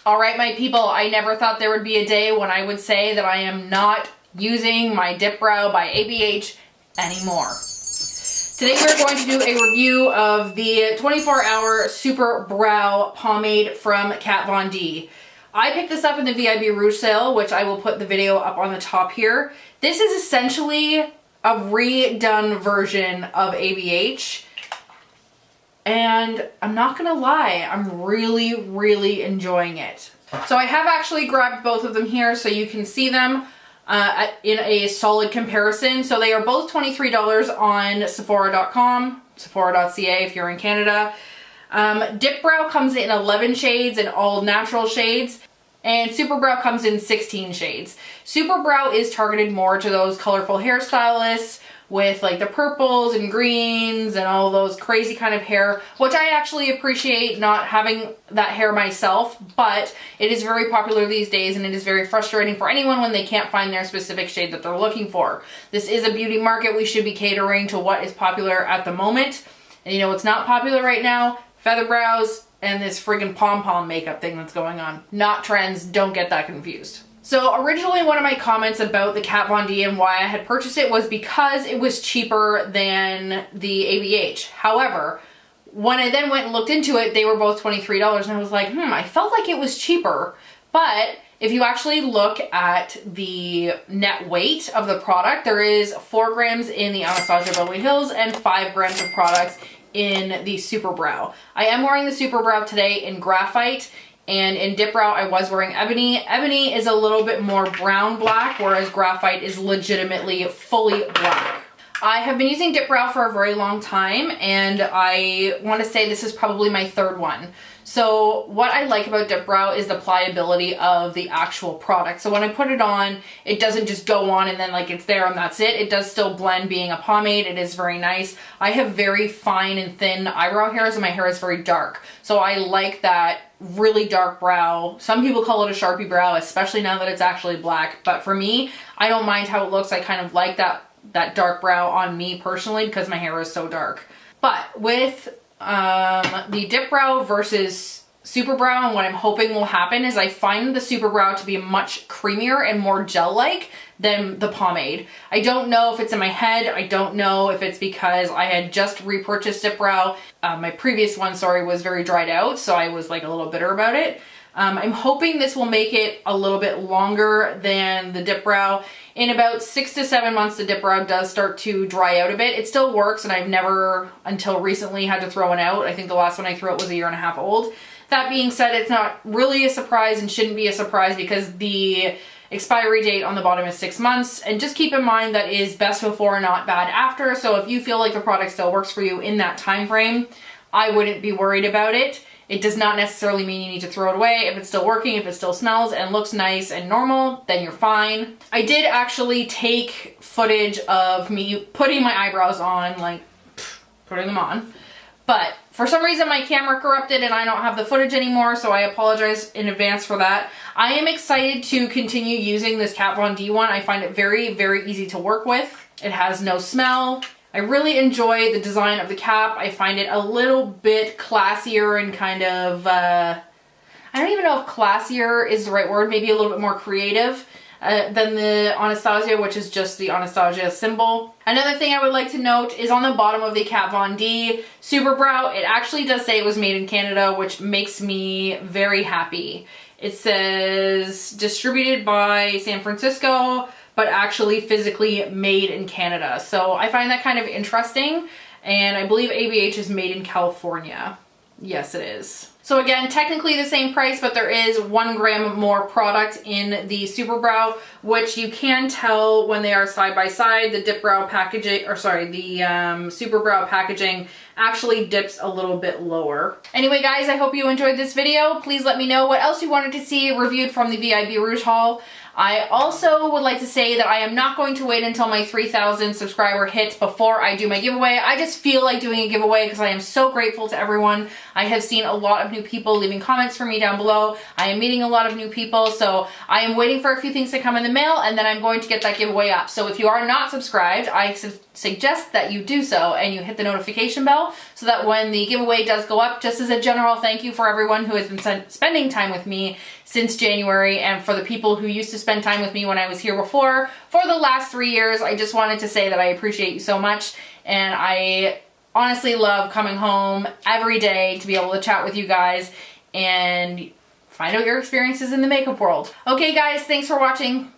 All right, my people, I never thought there would be a day when I would say that I am not using my Dip Brow by ABH anymore. Today we're going to do a review of the 24-hour Super Brow Pomade from Kat Von D. I picked this up in the VIB Rouge sale, which I will put the video up on the top here. This is essentially a redone version of ABH. And I'm not gonna lie, I'm really enjoying it. So I have actually grabbed both of them here so you can see them in a solid comparison. So they are both $23 on Sephora.com, Sephora.ca if you're in Canada. Dip Brow comes in 11 shades and all natural shades. And Super Brow comes in 16 shades. Super Brow is targeted more to those colorful hairstylists with like the purples and greens and all those crazy kind of hair, which I actually appreciate, not having that hair myself, but it is very popular these days and it is very frustrating for anyone when they can't find their specific shade that they're looking for. This is a beauty market. We should be catering to what is popular at the moment. And you know what's not popular right now? Feather brows and this friggin' pom-pom makeup thing that's going on. Not trends, don't get that confused. So originally one of my comments about the Kat Von D and why I had purchased it was because it was cheaper than the ABH. However, when I then went and looked into it, they were both $23 and I was like, I felt like it was cheaper. But if you actually look at the net weight of the product, there is 4 grams in the Anastasia Beverly Hills and 5 grams of products in the Super Brow. I am wearing the Super Brow today in Graphite. And in Dip Brow, I was wearing Ebony. Ebony is a little bit more brown black, whereas Graphite is legitimately fully black. I have been using Dip Brow for a very long time, and I want to say this is probably my 3rd one. So what I like about Dip Brow is the pliability of the actual product. So when I put it on, it doesn't just go on and then like it's there and that's it. It does still blend being a pomade. It is very nice. I have very fine and thin eyebrow hairs and my hair is very dark. So I like that really dark brow. Some people call it a Sharpie brow, especially now that it's actually black. But for me, I don't mind how it looks. I kind of like that dark brow on me personally because my hair is so dark. But with the Dip Brow versus Super Brow, and what I'm hoping will happen is I find the Super Brow to be much creamier and more gel-like than the pomade. I don't know if it's in my head. I don't know if it's because I had just repurchased Dip Brow. My previous one, sorry, was very dried out, so I was like a little bitter about it. I'm hoping this will make it a little bit longer than the Dip Brow. In about 6 to 7 months, the Dip Brow does start to dry out a bit. It still works, and I've never, until recently, had to throw it out. I think the last one I threw out was 1.5 years old. That being said, it's not really a surprise and shouldn't be a surprise because the expiry date on the bottom is 6 months. And just keep in mind that is best before, not bad after. So if you feel like the product still works for you in that time frame, I wouldn't be worried about it. It does not necessarily mean you need to throw it away. If it's still working, if it still smells and looks nice and normal, then you're fine. I did actually take footage of me putting my eyebrows on, like putting them on. But for some reason my camera corrupted and I don't have the footage anymore, so I apologize in advance for that. I am excited to continue using this Kat Von D one. I find it very easy to work with. It has no smell. I really enjoy the design of the cap. I find it a little bit classier and kind of, I don't even know if classier is the right word, maybe a little bit more creative than the Anastasia, which is just the Anastasia symbol. Another thing I would like to note is on the bottom of the Kat Von D Super Brow, it actually does say it was made in Canada, which makes me very happy. It says distributed by San Francisco, but actually physically made in Canada. So I find that kind of interesting. And I believe ABH is made in California. Yes, it is. So again, technically the same price, but there is 1 gram more product in the Super Brow, which you can tell when they are side by side. The Dip Brow packaging, or sorry, the Super Brow packaging actually dips a little bit lower. Anyway, guys, I hope you enjoyed this video. Please let me know what else you wanted to see reviewed from the VIB Rouge haul. I also would like to say that I am not going to wait until my 3,000 subscriber hit before I do my giveaway. I just feel like doing a giveaway because I am so grateful to everyone. I have seen a lot of new people leaving comments for me down below. I am meeting a lot of new people, so I am waiting for a few things to come in the mail and then I'm going to get that giveaway up. So if you are not subscribed, I suggest that you do so and you hit the notification bell now, so that when the giveaway does go up, just as a general thank you for everyone who has been spending time with me since January, and for the people who used to spend time with me when I was here before for the last 3 years, I just wanted to say that I appreciate you so much, and I honestly love coming home every day to be able to chat with you guys and find out your experiences in the makeup world. Okay guys, thanks for watching.